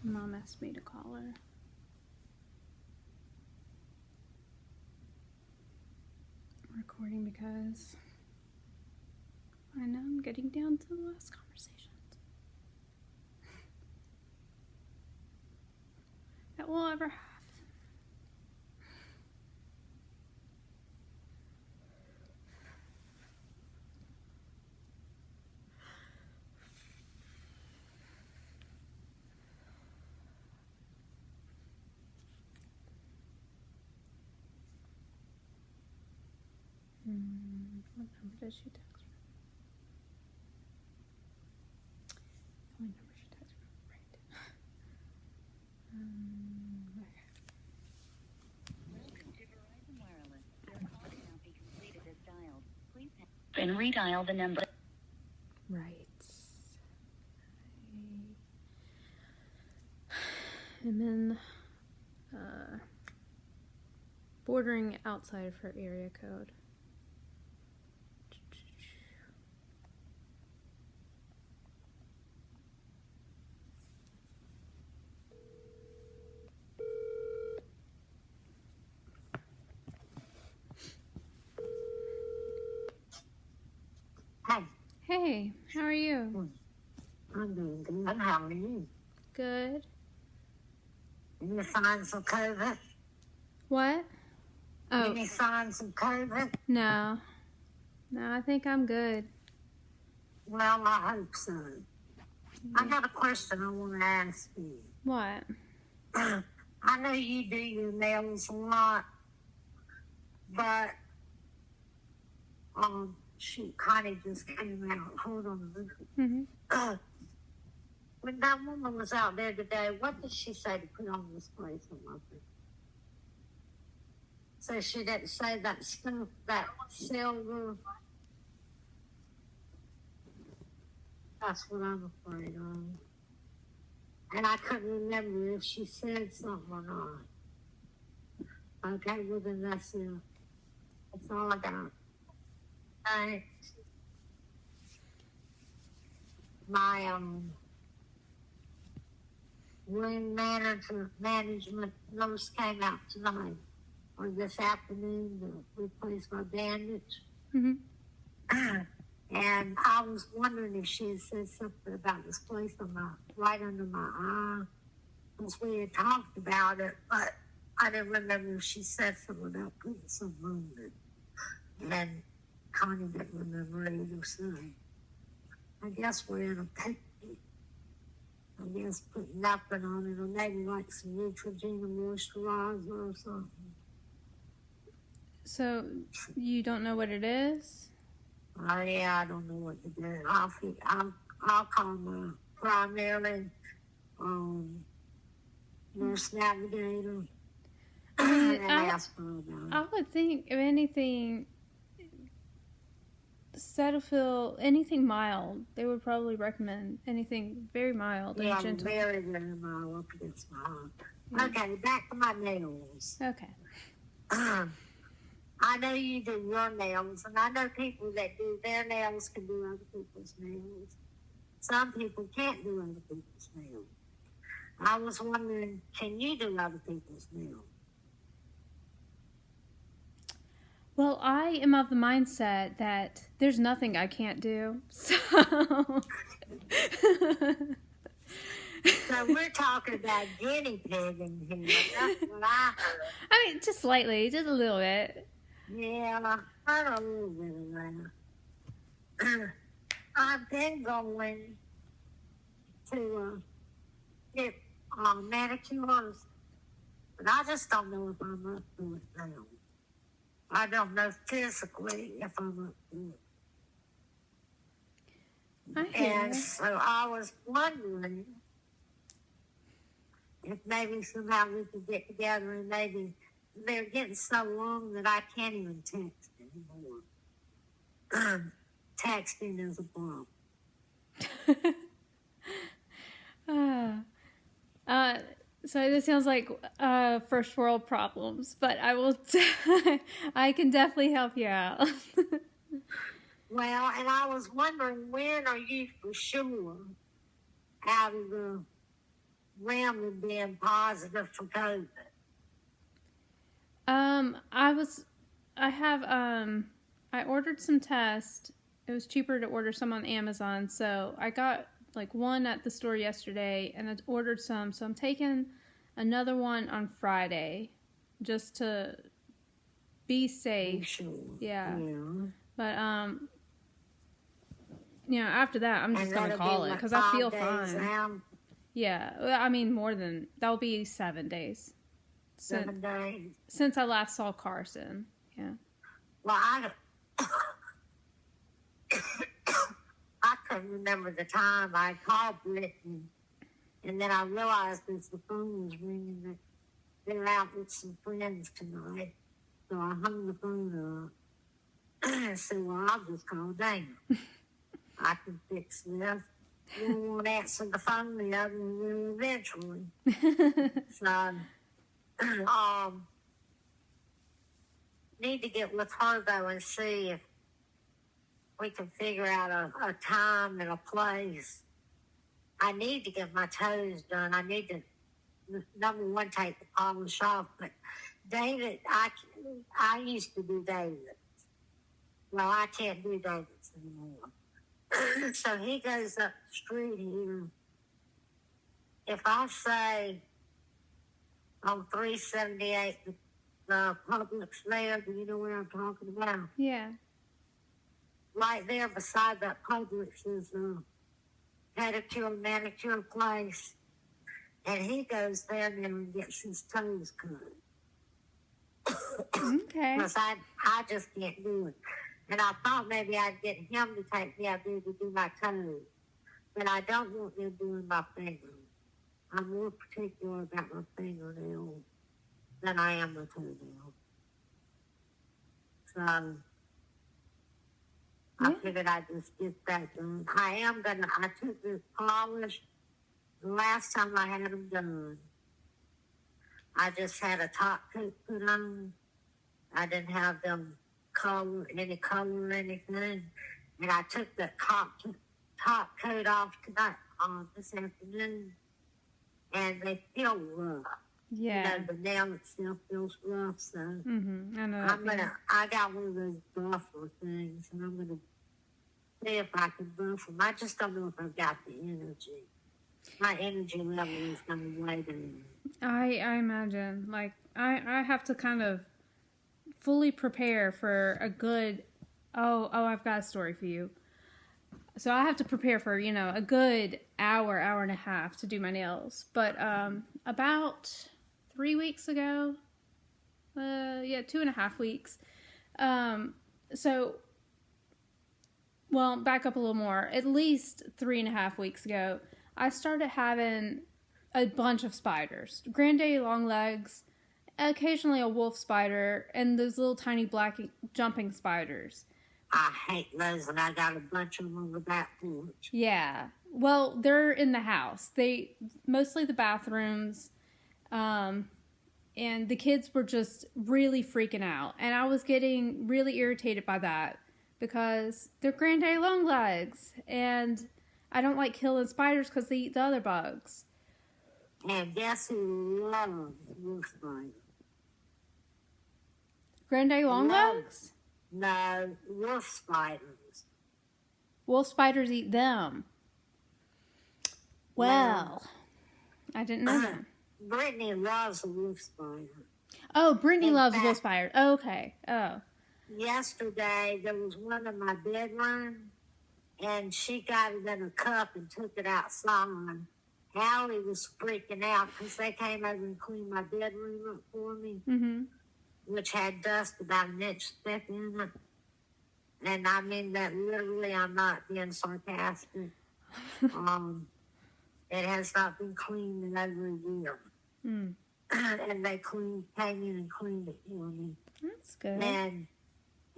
Mom asked me to call her. I'm recording because I know I'm getting down to the last conversations that we'll ever have. What number does she text from? What number she text from? Right. Welcome to Verizon Wireless. Your call cannot be completed as dialed. Please and redial the number. Right. And then bordering outside of her area code. Hey. Hey, how are you? I'm doing good. How are you? Good. Any signs of COVID? What? Oh, Any signs of COVID? no. No, I think I'm good. Well, I hope so. I got a question I want to ask you. What? I know you do your nails a lot, but shoot, Connie just came out. Hold on a minute. Mm-hmm. When that woman was out there today, what did she say to put on this place on my face? So she didn't say that stuff, that silver. That's what I'm afraid of. And I couldn't remember if she said something or not. Okay, well then that's it. That's all I got. Thanks. My room management nurse came out tonight or this afternoon to replace my bandage. Mm-hmm. And I was wondering if she had said something about this place right under my eye. Because we had talked about it, but I didn't remember if she said something about putting some room in. And Connie didn't remember either, so I guess we're in a picnic. I guess put nothing on it, or maybe like some Neutrogena moisturizer or something. So, you don't know what it is? Oh yeah, I don't know what to do. I'll call my primary nurse navigator and ask her about it. I would think, if anything, Cetaphil, anything mild, they would probably recommend anything very mild and gentle. Very, very mild up against my heart. Okay, back to my nails. Okay. I know you do your nails, and I know people that do their nails can do other people's nails. Some people can't do other people's nails. I was wondering, can you do other people's nails? Well, I am of the mindset that there's nothing I can't do. So we're talking about guinea pigging here. That's what I heard. I mean, just slightly, just a little bit. Yeah, I heard a little bit of that. I've been going to get manicures, but I just don't know if I'm up to it now. I don't know physically if I'm up to it. And so I was wondering if maybe somehow we could get together, and maybe they're getting so long that I can't even text anymore. Texting is a problem. So this sounds like first world problems, but I will. I can definitely help you out. Well, and I was wondering, when are you for sure out of the rim and being positive for COVID? I ordered some tests. It was cheaper to order some on Amazon, so I got like one at the store yesterday, and I ordered some. So I'm taking another one on Friday, just to be safe. Sure. Yeah. Yeah. But after that, I'm just And gonna that'll call be it like because I 5 feel days fine. out, Yeah, well, I mean more than that'll be 7 days 7 days. since I last saw Carson. Yeah. Well, I couldn't remember the time I called Brittany, and then I realized as the phone was ringing that they're out with some friends tonight. So I hung the phone up and said, well, I'll just call Dana. I can fix this. You won't answer the phone, the other one will eventually. So, need to get with her, though, and see if we can figure out a time and a place. I need to get my toes done. I need to, number one, take the polish off. But David, I used to do David. Well, I can't do David's anymore. So he goes up the street here. If I say on 378, the Publix there, do you know where I'm talking about? Yeah. Right there beside that Publix is a pedicure, manicure place. And he goes there now and gets his toes cut. Okay. Because I just can't do it. And I thought maybe I'd get him to take me out there to do my toes. But I don't want him doing my fingers. I'm more particular about my fingernails than I am my toenails. So I figured I'd just get that done. I took this polish the last time I had them done. I just had a top coat put on. I didn't have them any color or anything. And I took the top coat off tonight, this afternoon. And they feel rough. Yeah. The nail itself feels rough, so I know. I got one of those buffer things, and I'm gonna see if I can buff them. I just don't know if I've got the energy. My energy level is gonna way down. I imagine, like, I have to kind of fully prepare for a good, I've got a story for you. So I have to prepare for, a good hour and a half to do my nails. But about 3 weeks ago, 2.5 weeks. Back up a little more. At least 3.5 weeks ago, I started having a bunch of spiders. Grande long legs, occasionally a wolf spider, and those little tiny black jumping spiders. I hate those, and I got a bunch of them on the back porch. Yeah. Well, they're in the house. Mostly the bathrooms, and the kids were just really freaking out. And I was getting really irritated by that because they're grande long legs, and I don't like killing spiders because they eat the other bugs. And guess who loves wolf spiders? Grande long legs? No, wolf spiders. Wolf spiders eat them. Well, I didn't know that. Brittany loves a wolf spider. Oh, Brittany loves fact, wolf spiders. Oh, okay. Oh. Yesterday, there was one in my bedroom, and she got it in a cup and took it outside. Allie was freaking out because they came over and cleaned my bedroom up for me, which had dust about an inch thick in it. And I mean that literally, I'm not being sarcastic. It has not been cleaned in over a year. And they came in and cleaned it for me. That's good. And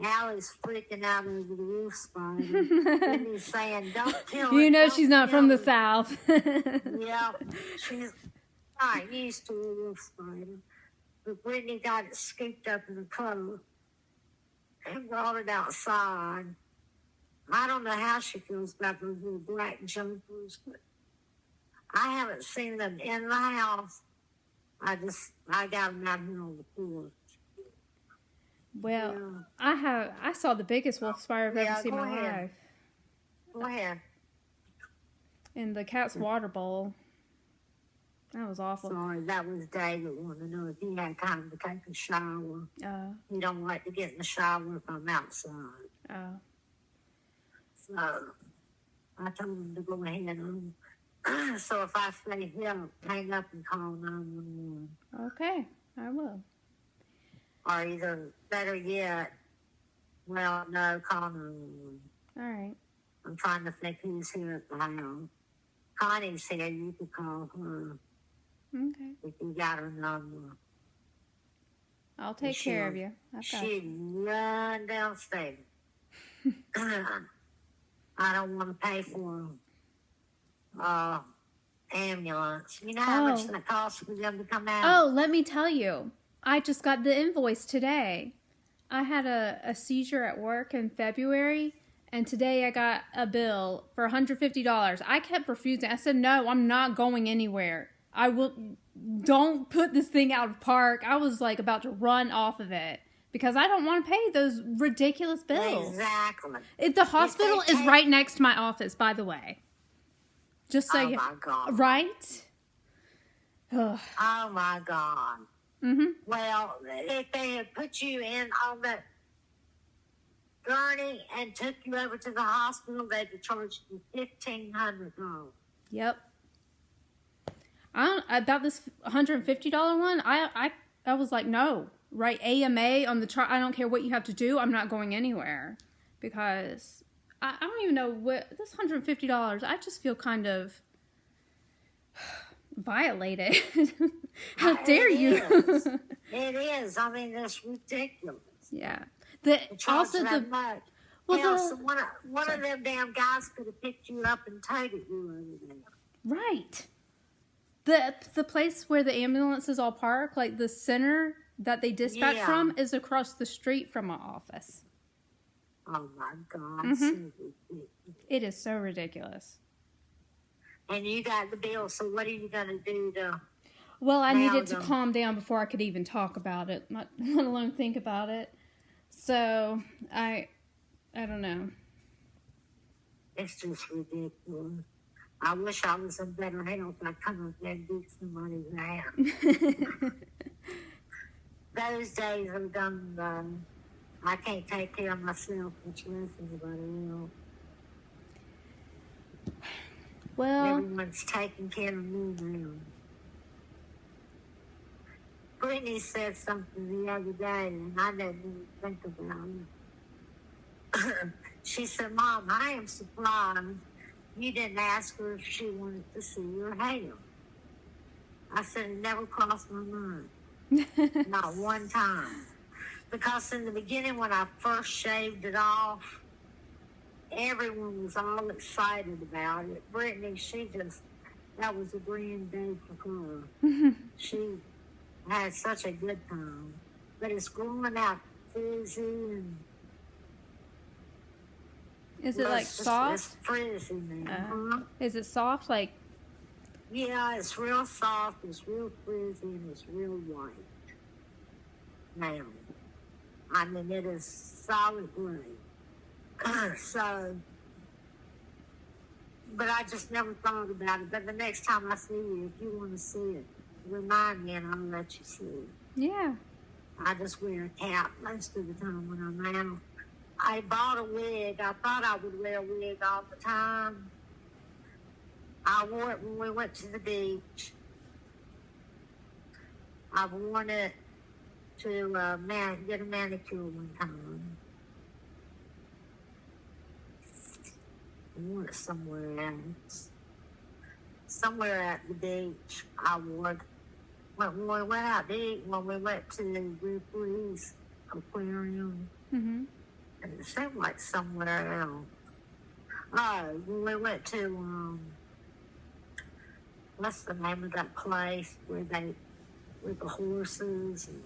Allie's freaking out over the wolf spider. And he's saying, don't kill it. You know she's not from the it. South. Yeah, she's not used to a wolf spider. But Brittany got it scooped up in a cup and brought it outside. I don't know how she feels about those little black jumpers, but I haven't seen them in the house. I got them out here on the porch. Well, Yeah. I saw the biggest wolf spider I've ever Yeah, seen in go my ahead. life Go ahead. in the cat's water bowl. That was awful. Sorry, that was David wanting to know if he had time to take a shower. He don't like to get in the shower if I'm outside. So I told him to go ahead and so if I say help, hang up and call 911. Okay, I will. Or either, better yet, well, no, call 911. All right. I'm trying to think who's here at the house. Connie's here. You could call her Okay. if you got her number. I'll take care of you. I've got She'd you. run downstairs. I don't want to pay for ambulance. You know how much that costs for them to come out? Oh, let me tell you. I just got the invoice today. I had a seizure at work in February, and today I got a bill for $150. I kept refusing. I said, no, I'm not going anywhere. Don't put this thing out of park. I was like about to run off of it because I don't want to pay those ridiculous bills. Exactly. The hospital is right next to my office, by the way. Just so oh my God. Right? Oh my God. Mm-hmm. Well, if they had put you in on the gurney and took you over to the hospital, they'd have charged you $1,500. Yep. About this $150 one, I was like, no, right? AMA on the chart. I don't care what you have to do. I'm not going anywhere because I don't even know what this $150. I just feel kind of violated. How dare you? It is. I mean, that's ridiculous. Yeah. Also the much. Well, hell, one of them damn guys could have picked you up and taken you over there. Right. The place where the ambulances all park, like the center that they dispatch from, is across the street from my office. Oh my God. Mm-hmm. It is so ridiculous. And you got the bill, so what are you going to do to... Well, I needed to calm down before I could even talk about it, let alone think about it. So, I don't know. It's just ridiculous. I wish I was in better health. I'd come up there and beat somebody's ass. Those days are done, though. I can't take care of myself, much less anybody else. Well, everyone's taking care of me now. Brittany said something the other day, and I didn't even think about it. She said, Mom, I am surprised you didn't ask her if she wanted to see your hair. I said, it never crossed my mind. Not one time. Because in the beginning, when I first shaved it off, everyone was all excited about it. Brittany, that was a grand day for her. She had such a good time. But it's growing out frizzy and... Is it like soft? It's frizzy now. Is it soft? Like... Yeah, it's real soft, it's real frizzy, and it's real white. Now, I mean, it is solid gray. So, but I just never thought about it. But the next time I see you, if you want to see it, remind me and I'll let you see it. Yeah. I just wear a cap most of the time when I'm out. I bought a wig. I thought I would wear a wig all the time. I wore it when we went to the beach. I've worn it to get a manicure one time. I wore it somewhere else. Somewhere at the beach, I wore it. When we went out to eat, when we went to the Ripley's Aquarium, Mm-hmm. and it seemed like somewhere else. Oh, when we went to, what's the name of that place with the horses and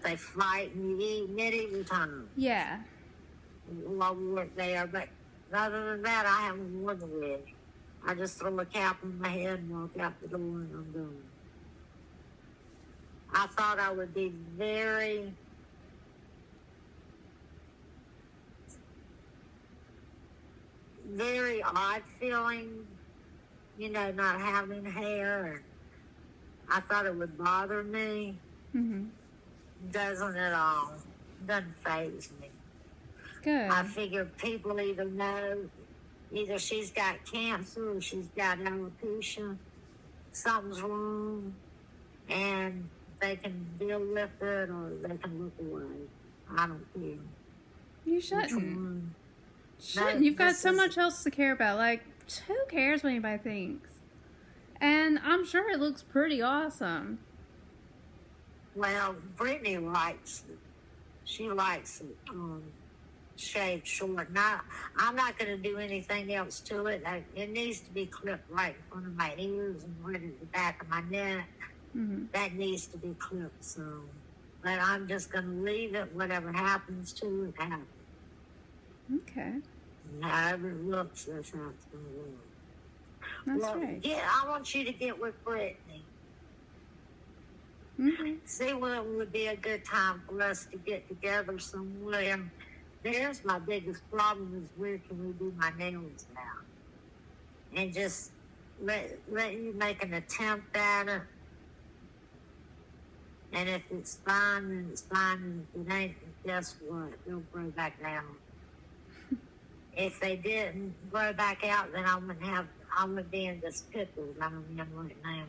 they fight and you eat medieval time. Yeah. Well, I wore it there, but other than that, I haven't worn the wig. I just throw a cap on my head and walk out the door and I'm done. I thought I would be very, very odd feeling, not having hair. And I thought it would bother me. Mm-hmm. Doesn't at all. Doesn't faze me. Good. I figure people either she's got cancer or she's got alopecia, something's wrong, and they can deal with it or they can look away. I don't care. You Which shouldn't. one. Shouldn't. No, You've got this so is- much else to care about. Like, who cares what anybody thinks? And I'm sure it looks pretty awesome. Well, Brittany likes it. She likes it shaved short. Now, I'm not going to do anything else to it. It needs to be clipped right in front of my ears and right at the back of my neck. Mm-hmm. That needs to be clipped, so. But I'm just going to leave it. Whatever happens to it, happens. Okay. However it looks, that's how it's going to look. That's Well, right. yeah, I want you to get with Brittany. Okay. See when would be a good time for us to get together somewhere. There's my biggest problem is where can we do my nails now? And just let you make an attempt at it. And if it's fine, then it's fine. And if it ain't, guess what? They'll grow back out. If they didn't grow back out, then I wouldn't be in this pickle that I'm in right now,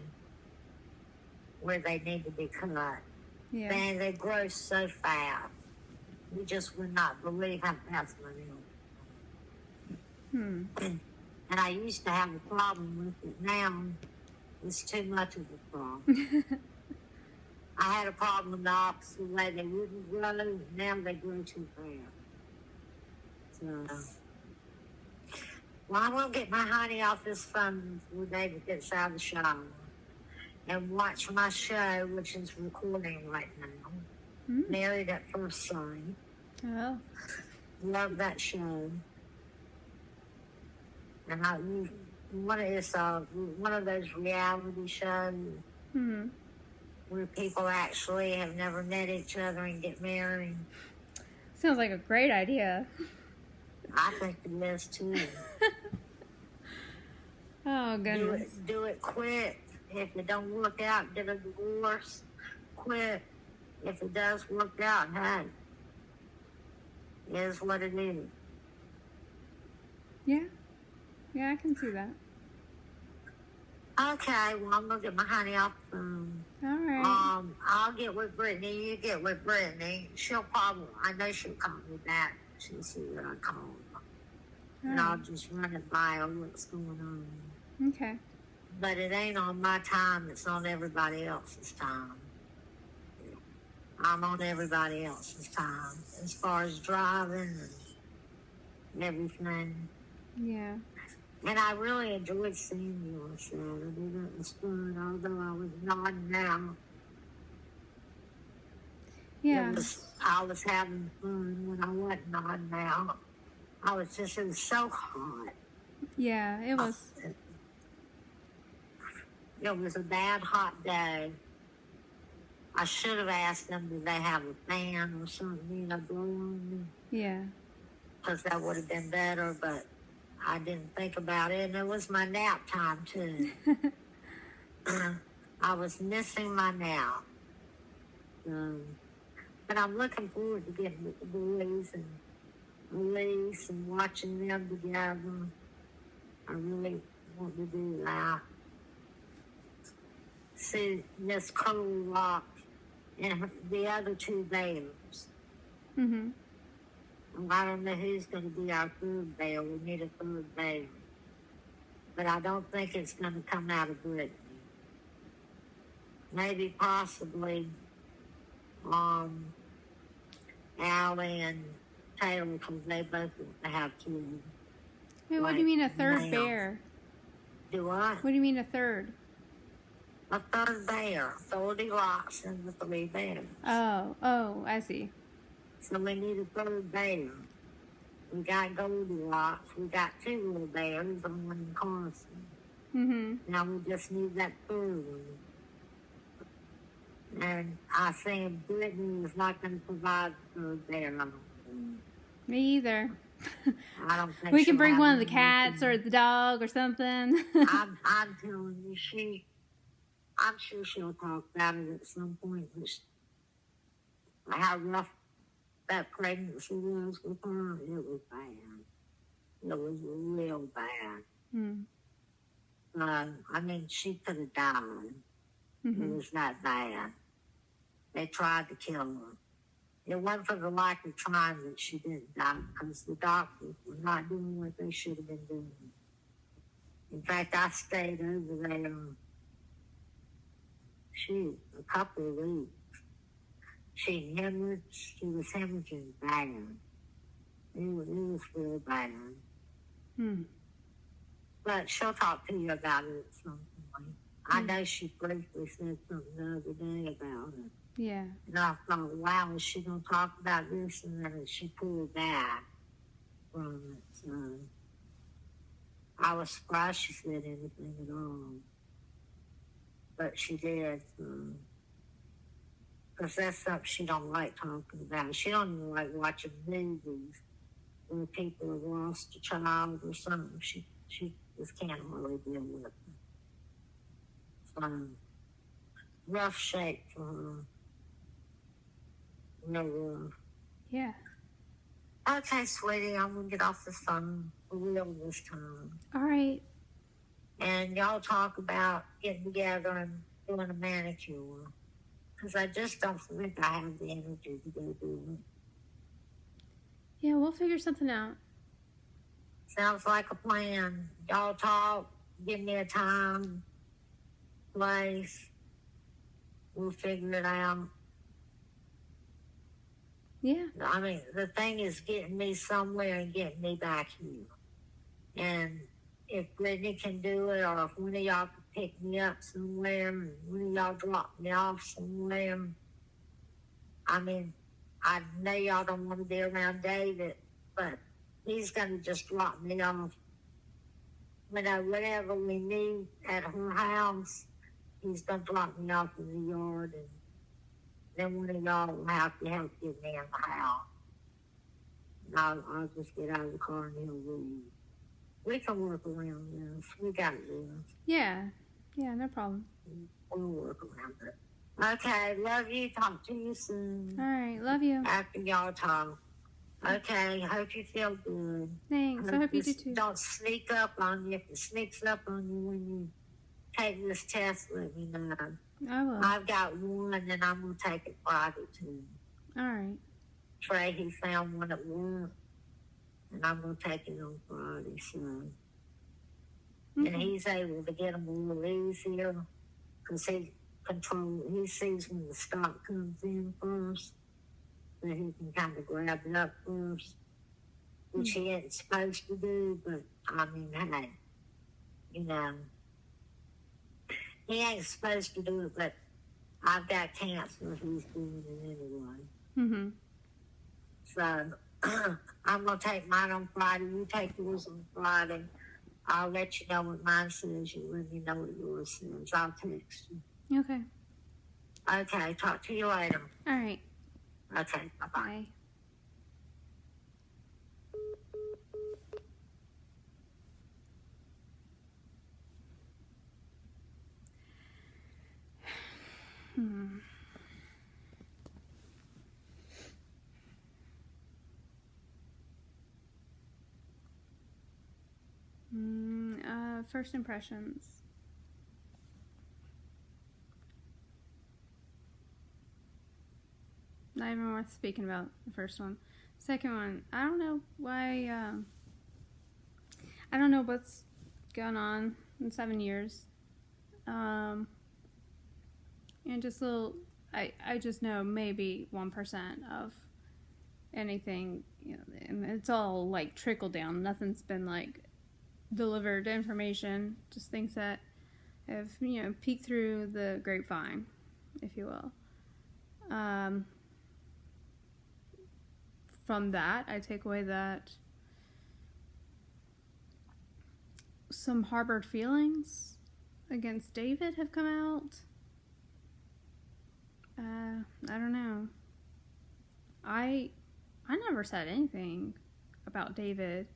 where they need to be cut. Yeah. Man, they grow so fast. You just would not believe how fast they Hmm. are. And I used to have a problem with it. Now, it's too much of a problem. I had a problem the opposite way. They wouldn't grow. Now they grow too fast. So, well, I'm going to get my honey off this phone before David gets out of the shower and watch my show, which is recording right now. Mm. Married at First Sight. Oh. Love that show. And it's one of those reality shows Hmm. where people actually have never met each other and get married. Sounds like a great idea. I think it is too. Oh, goodness. Do it quick. If it don't work out, get a divorce quick. If it does work out, hey, it is what it is. Yeah. Yeah, I can see that. Okay, well, I'm going to get my honey off the phone. All right. I'll get with Brittany. You get with Brittany. I know she'll call me back. She'll see that I called her. And I'll just run it by her what's going on. Okay. But it ain't on my time. It's on everybody else's time. I'm on everybody else's time as far as driving and everything. Yeah. And I really enjoyed seeing you on Saturday. That was fun, although I was nodding out. Yeah. I was having fun when I wasn't nodding out. It was so hot. Yeah, it was. It was a bad hot day. I should have asked them, did they have a fan or something, blowing me? Yeah. Because that would have been better, but I didn't think about it. And it was my nap time, too. I was missing my nap. But I'm looking forward to getting with the boys and Elise and watching them together. I really want to do that. See Miss Cole Rock and the other two bears. Mm-hmm. I don't know who's going to be our third bear. We need a third bear. But I don't think it's going to come out of Brittany. Maybe, possibly, Allie and Taylor, because they both want to have kids. Hey, what do you mean a third Now. bear? Do I? What do you mean a third? A third bear. 30 rocks and the 3 bears. Oh, I see. So we need a third bear. We got Goldilocks. We got 2 little bears and one in Carson. Mm-hmm. Now we just need that 3rd one. And I think Brittany is not going to provide the 3rd bear. I don't think. Me either. I don't think We can she'll bring have one of the any cats with or the dog or something. I'm telling you, I'm sure she'll talk about it at some point. But how rough that pregnancy was with her, it was bad. It was real bad. Mm. I mean, she could have died. Mm-hmm. It was that bad. They tried to kill her. It wasn't for the lack of trying that she didn't die, because the doctors were not doing what they should have been doing. In fact, I stayed over there, a couple of weeks. She was hemorrhaging bad. It was real bad. Mm. But she'll talk to you about it at some point. I know she briefly said something the other day about it. Yeah. And I thought, wow, is she going to talk about this? And then she pulled back from it. So I was surprised she said anything at all. But she did. Because that's something she don't like talking about. She don't even like watching movies where people have lost a child or something. She just can't really deal with it. So, rough shape for her. Real rough. Yeah. Okay, sweetie, I'm going to get off the phone for real this time. All right. And y'all talk about getting together and doing a manicure. Because I just don't think I have the energy to go do it. Yeah, we'll figure something out. Sounds like a plan. Y'all talk, give me a time, place. We'll figure it out. Yeah. I mean, the thing is getting me somewhere and getting me back here. And if Brittany can do it, or if one of y'all can pick me up somewhere, and one of y'all drop me off somewhere. I mean, I know y'all don't want to be around David, but he's going to just drop me off. Whatever we need at her house, he's going to drop me off in the yard, and then one of y'all will have to help get me in the house. And I'll just get out of the car and he'll leave. We can work around this. We got this. Yeah. Yeah, no problem. We'll work around it. Okay, love you. Talk to you soon. All right. Love you. After y'all talk. Okay, hope you feel good. Thanks. I hope you do too. Don't sneak up on you. If it sneaks up on you when you take this test, let me know. I will. I've got one, and I'm going to take it Friday, too. All right. Trey, he found one at work, and I'm going to take it on Friday, so. Okay. And he's able to get them a little easier, because he sees when the stock comes in first, that he can kind of grab it up first, which he ain't supposed to do, but, I mean, hey, you know, he ain't supposed to do it, but I've got cancer, he's doing it anyway. Mm-hmm. So, I'm going to take mine on Friday, you take yours on Friday. I'll let you know what mine says, you let me know what yours says. I'll text you. Okay. Okay, talk to you later. All right. Okay, bye-bye. Bye. First impressions. Not even worth speaking about the first one. Second one, I don't know why, I don't know what's going on in 7 years. And just I just know maybe 1% of anything, you know, and it's all like trickle down. Nothing's been like delivered information, just things that have, you know, peeked through the grapevine, if you will. From that, I take away that some harbored feelings against David have come out. I don't know. I never said anything about David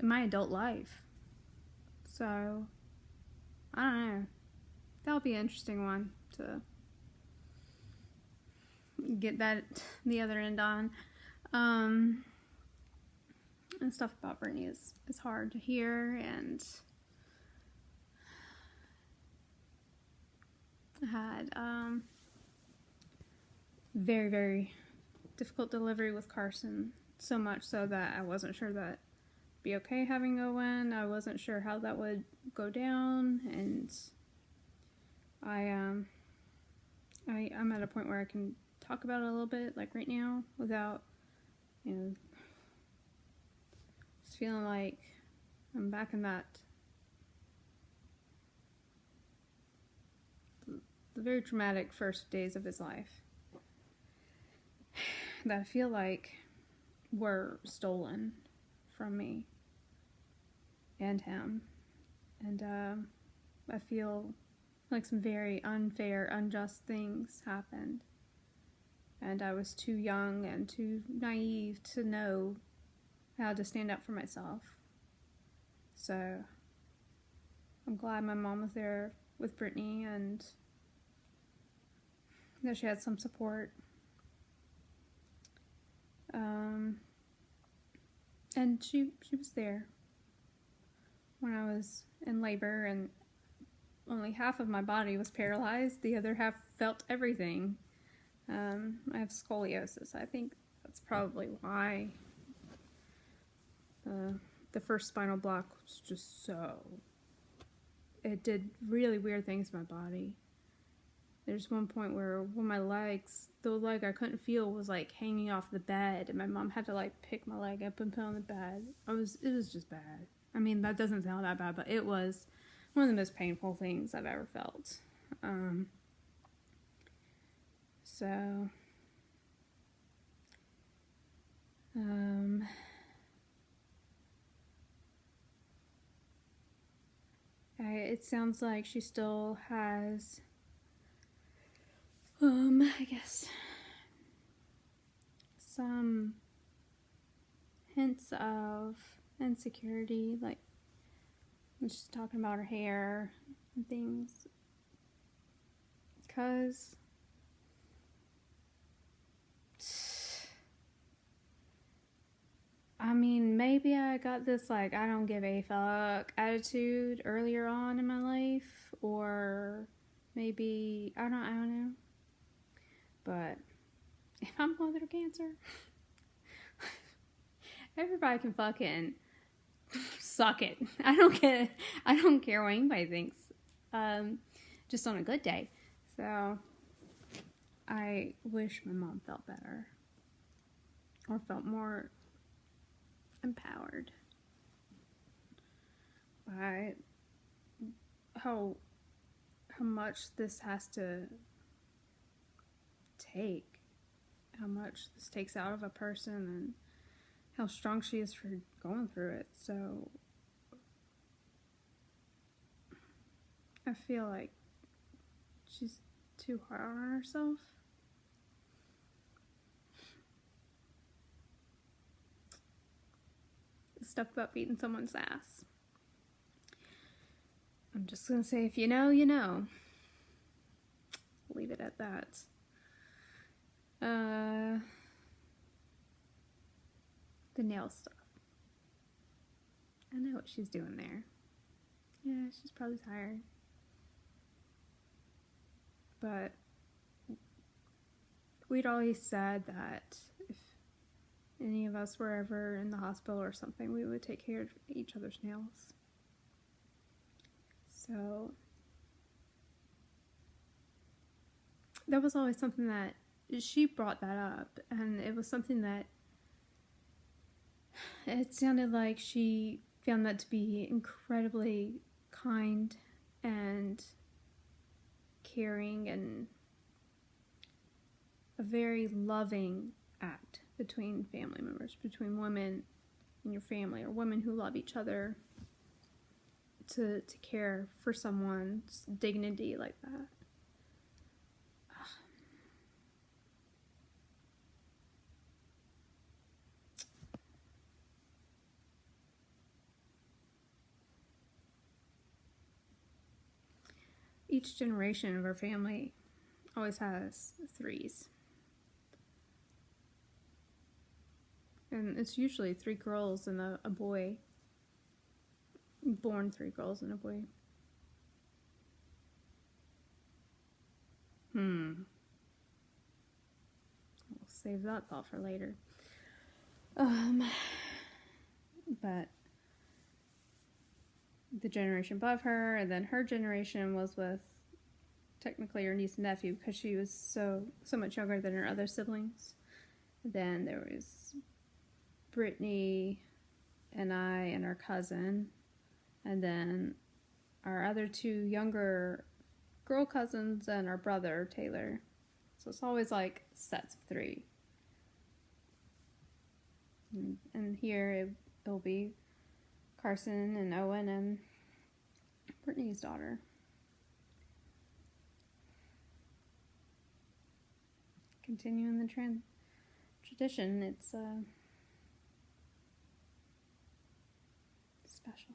in my adult life. So, I don't know. That'll be an interesting one to get that the other end on. And stuff about Brittany is hard to hear, and I had very, very difficult delivery with Carson, so much so that I wasn't sure that it'd be okay having Owen. I wasn't sure how that would go down, and I'm at a point where I can talk about it a little bit, like right now, without, just feeling like I'm back in the very traumatic first days of his life that I feel like were stolen from me and him. And I feel like some very unfair, unjust things happened. And I was too young and too naive to know how to stand up for myself. So I'm glad my mom was there with Brittany and that she had some support. And she was there when I was in labor, and only half of my body was paralyzed. The other half felt everything. I have scoliosis. I think that's probably why the first spinal block was just so... It did really weird things to my body. There's one point where my legs, the leg I couldn't feel was like hanging off the bed, and my mom had to like pick my leg up and put it on the bed. It was just bad. I mean, that doesn't sound that bad, but it was one of the most painful things I've ever felt. It sounds like she still has, I guess, some hints of insecurity, like when she's talking about her hair and things, because I mean, maybe I got this, like, I don't give a fuck attitude earlier on in my life, or maybe, I don't know, but if I'm going through cancer, everybody can fucking suck it. I don't care what anybody thinks, just on a good day. So, I wish my mom felt better, or felt more empowered by how much this has to take, how much this takes out of a person, and how strong she is for going through it. So I feel like she's too hard on herself. Stuff about beating someone's ass. I'm just gonna say, if you know, you know. Leave it at that. The nail stuff. I know what she's doing there. Yeah, she's probably tired. But we'd always said that if any of us were ever in the hospital or something, we would take care of each other's nails. So that was always something that she brought that up, and it was something that it sounded like she found that to be incredibly kind and caring and a very loving act between family members, between women in your family, or women who love each other, to care for someone's dignity like that. Each generation of our family always has threes. And it's usually 3 girls and a boy. Born 3 girls and a boy. We'll save that thought for later. But the generation above her, and then her generation was with technically her niece and nephew, because she was so much younger than her other siblings. Then there was Brittany and I and our cousin, and then our other 2 younger girl cousins and our brother Taylor. So it's always like sets of 3. And here it'll be Carson and Owen and Brittany's daughter. Continuing the tradition, it's special.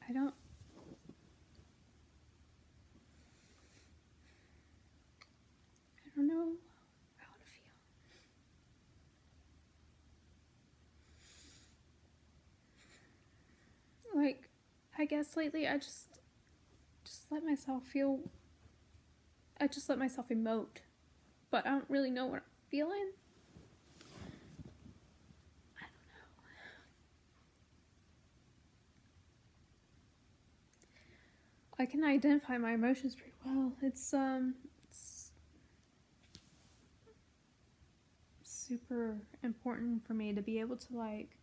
I don't know how to feel. Like, I guess lately I just let myself feel. I just let myself emote, but I don't really know what I'm feeling. I don't know. I can identify my emotions pretty well. It's super important for me to be able to like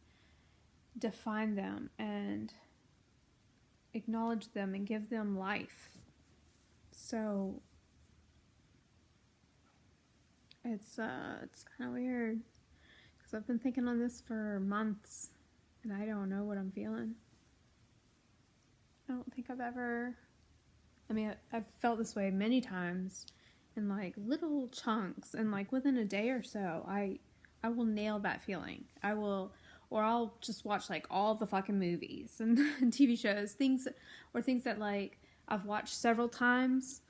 define them and acknowledge them and give them life. So it's kind of weird, because I've been thinking on this for months and I don't know what I'm feeling. I don't think I've felt this way many times in like little chunks, and like within a day or so I will nail that feeling. I'll just watch like all the fucking movies and TV shows, things that like I've watched several times,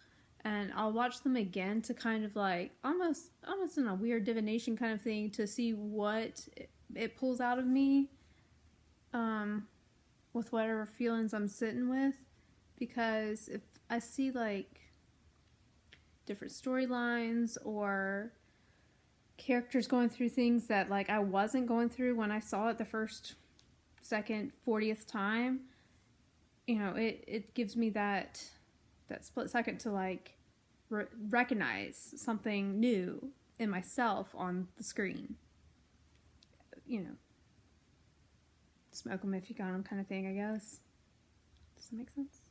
and I'll watch them again to kind of like almost in a weird divination kind of thing, to see what it pulls out of me with whatever feelings I'm sitting with. Because if I see like different storylines or characters going through things that like I wasn't going through when I saw it the first, second, 40th time, you know, it gives me that split second to like recognize something new in myself on the screen. You know, smoke them if you got them kind of thing, I guess. Does that make sense?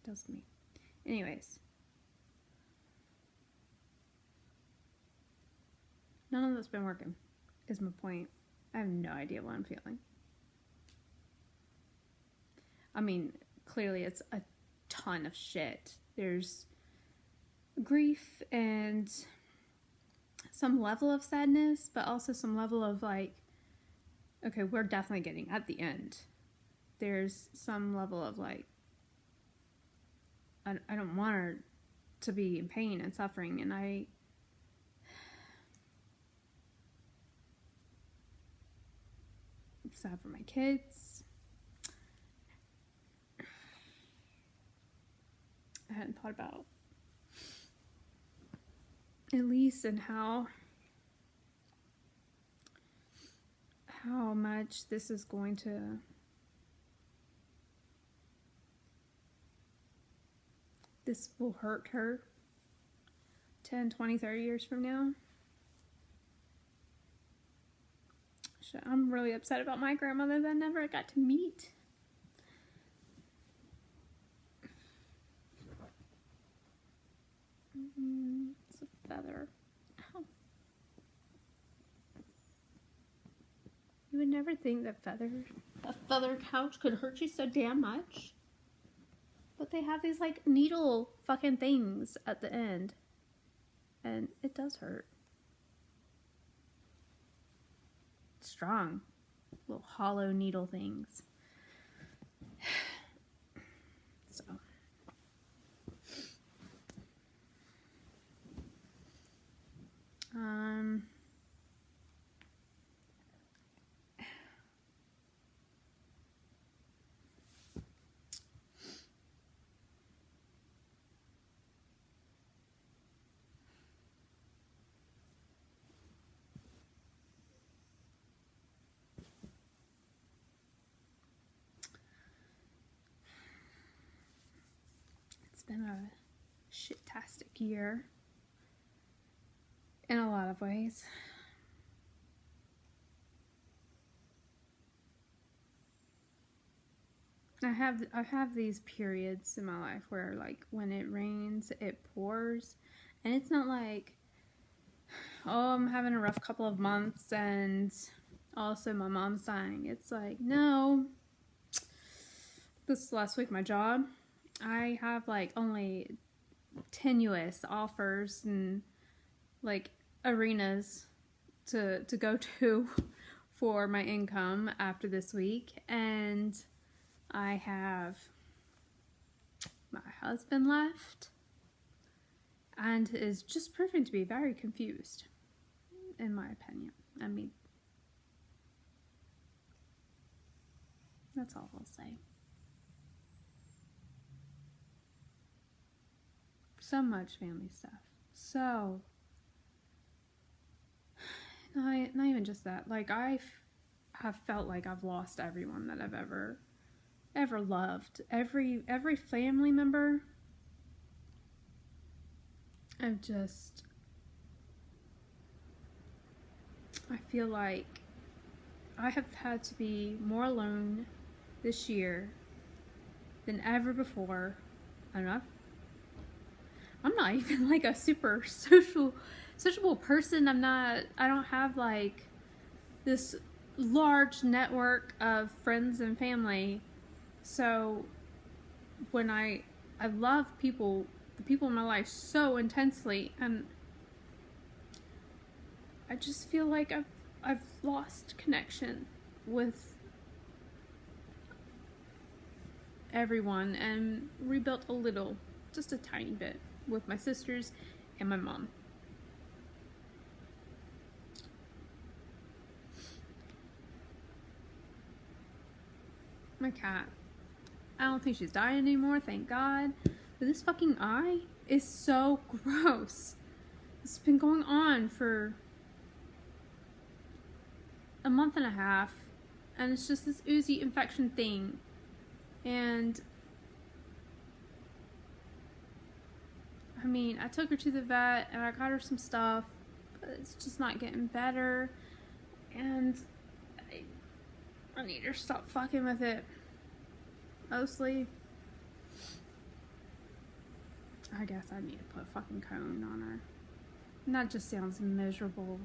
It does to me. Anyways. None of that's been working, is my point. I have no idea what I'm feeling. I mean, clearly it's a ton of shit. There's grief and some level of sadness, but also some level of like, okay, we're definitely getting at the end. There's some level of like, I don't want her to be in pain and suffering, and I'm sad for my kids. I hadn't thought about Elise and how much this is going to this will hurt her 10, 20, 30 years from now. So I'm really upset about my grandmother that I never got to meet. It's a feather. Ow. You would never think that a feather couch could hurt you so damn much. But they have these like needle fucking things at the end. And it does hurt. Strong. Little hollow needle things. So. It's been a shit-tastic year in a lot of ways. I have these periods in my life where, like, when it rains, it pours, and it's not like, oh, I'm having a rough couple of months and also my mom's dying. It's like, no, this last week my job, I have like only tenuous offers and like arenas to go to for my income after this week, and I have my husband left and is just proving to be very confused, in my opinion. I mean, that's all I'll say. So much family stuff. So, not even just that. Like, I have felt like I've lost everyone that I've ever loved. Every family member. I feel like I have had to be more alone this year than ever before. I'm not even like a super sociable person. I don't have like this large network of friends and family. So when I love people, the people in my life so intensely, and I just feel like I've lost connection with everyone and rebuilt a little, just a tiny bit, with my sisters and my mom. My cat, I don't think she's dying anymore, thank God. But this fucking eye is so gross. It's been going on for a month and a half, and it's just this oozy infection thing. And I mean, I took her to the vet and I got her some stuff, but it's just not getting better. And I need her to stop fucking with it. Mostly, I guess I need to put a fucking cone on her. And that just sounds miserable.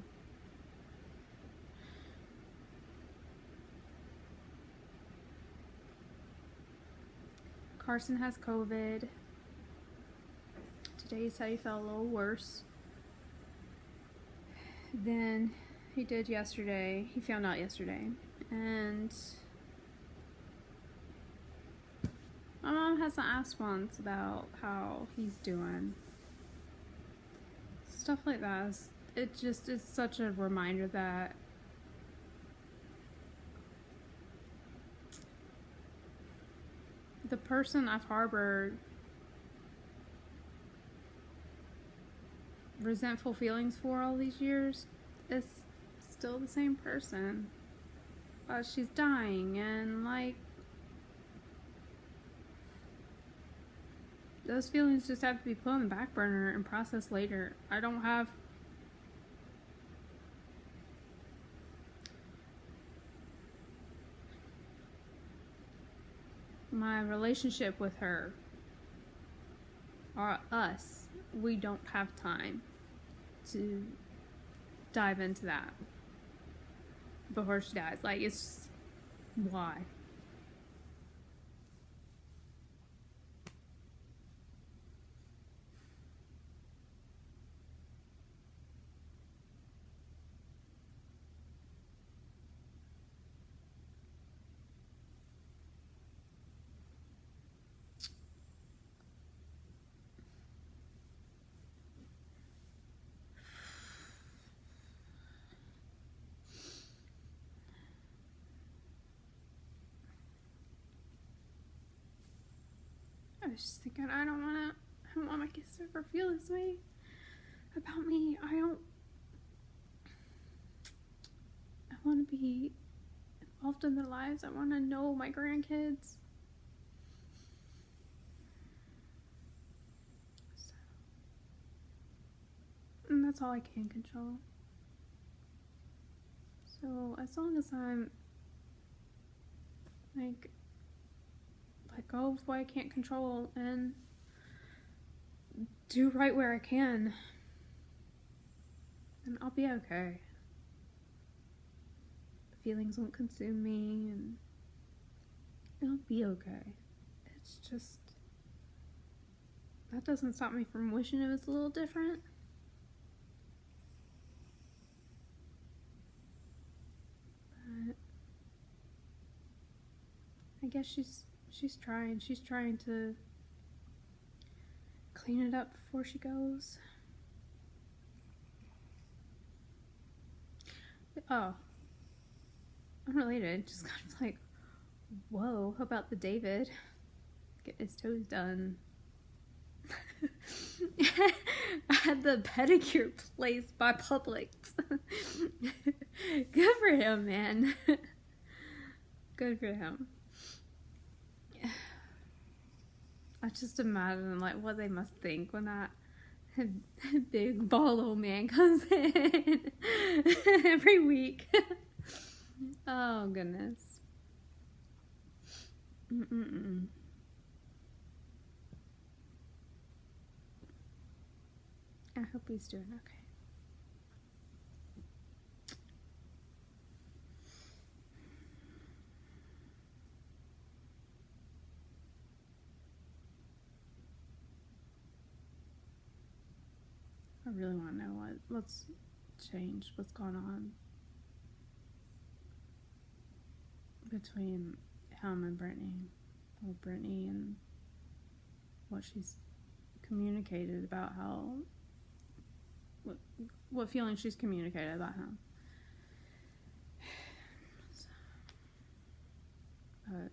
Carson has COVID. Today he said he felt a little worse than he did yesterday. He found out yesterday. And my mom hasn't asked once about how he's doing. Stuff like that. It just is such a reminder that the person I've harbored resentful feelings for all these years is still the same person. But she's dying, and like, those feelings just have to be put on the back burner and processed later. I don't have my relationship with her, or us, we don't have time to dive into that before she dies. Like, it's just, why? I was just thinking, I don't want my kids to ever feel this way about me. I want to be involved in their lives. I want to know my grandkids. So, and that's all I can control. So as long as I'm like, let go of what I can't control and do right where I can, then I'll be okay. The feelings won't consume me, and it'll be okay. It's just, that doesn't stop me from wishing it was a little different. But I guess she's trying. She's trying to clean it up before she goes. Oh, unrelated, just kind of like, whoa, how about the David? Get his toes done. I had the pedicure place by Publix. Good for him, man. Good for him. I just imagine like what they must think when that big bald old man comes in every week. Oh goodness. I hope he's doing okay. I really want to know what's changed, what's going on between him and Brittany, or Brittany, and what she's communicated about what feelings she's communicated about him. But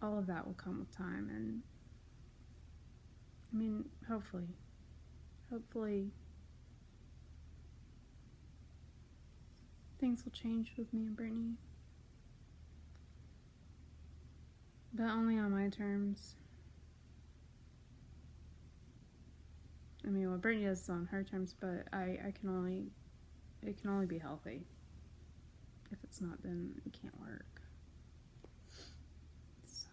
all of that will come with time, and I mean, hopefully things will change with me and Brittany. But only on my terms. I mean, what Brittany does is on her terms, but it can only be healthy. If it's not, then it can't work. So,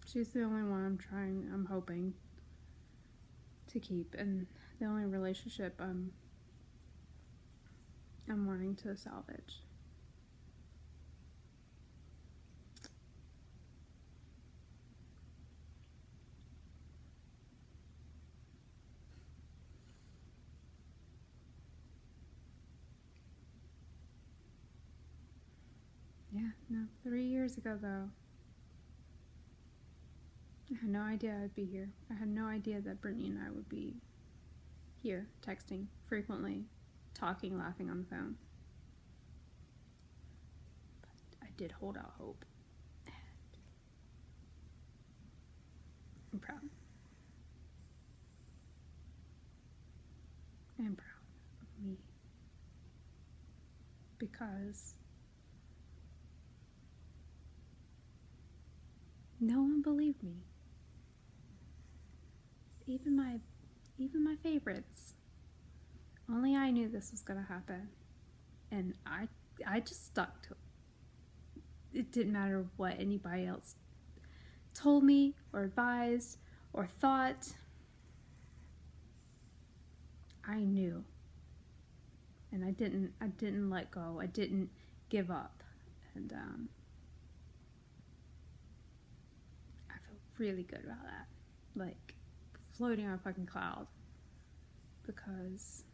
she's the only one I'm hoping to keep, and the only relationship I'm wanting to salvage. Yeah, no, 3 years ago though, I had no idea I'd be here. I had no idea that Brittany and I would be here, texting frequently, talking, laughing on the phone. But I did hold out hope. I'm proud. I'm proud of me. Because didn't believe me. Even my favorites. Only I knew this was gonna happen. And I just stuck to it. It didn't matter what anybody else told me or advised or thought. I knew. And I didn't let go. I didn't give up. And I feel really good about that. Like floating on a fucking cloud. Because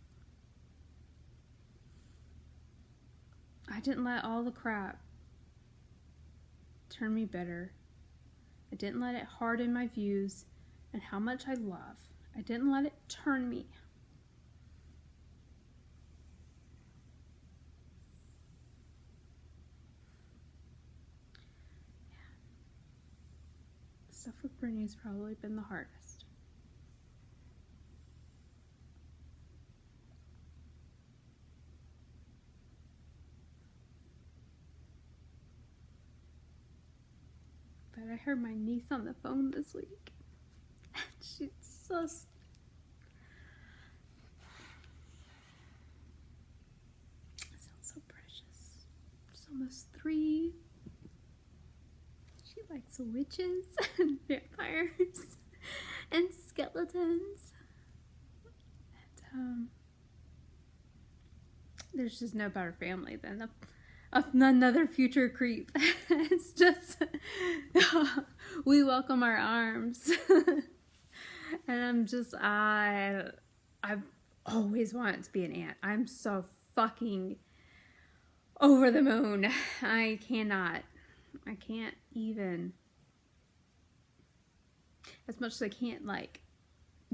I didn't let all the crap turn me bitter. I didn't let it harden my views and how much I love. I didn't let it turn me. Yeah. Stuff with Brittany's probably been the hardest. But I heard my niece on the phone this week. She's sounds so precious. She's almost 3. She likes witches and vampires and skeletons. And there's just no better family than another future creep. It's just we welcome our arms. And I've always wanted to be an aunt. I'm so fucking over the moon. I can't even, as much as I can't like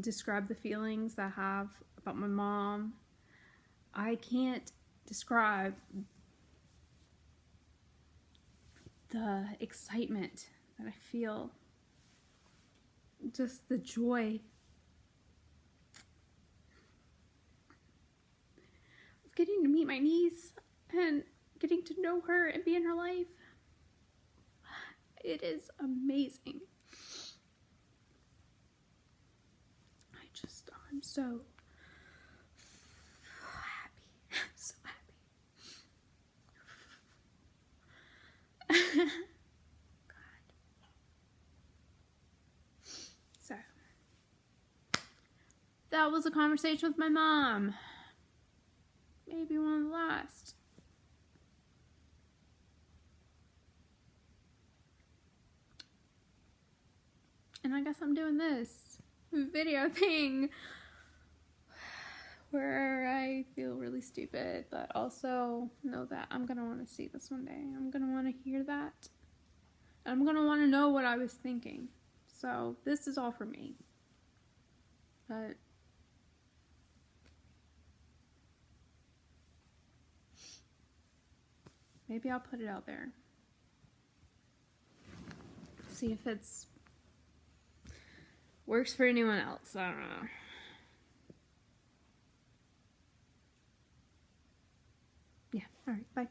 describe the feelings I have about my mom, I can't describe the excitement that I feel, just the joy of getting to meet my niece and getting to know her and be in her life. It is amazing. I'm so happy. I'm so happy. God. So, that was a conversation with my mom. Maybe one of the last. And I guess I'm doing this video thing where I feel really stupid, but also know that I'm gonna want to see this one day. I'm gonna want to hear that. I'm gonna want to know what I was thinking. So this is all for me. But maybe I'll put it out there. See if it's works for anyone else. I don't know. Yeah, alright, bye.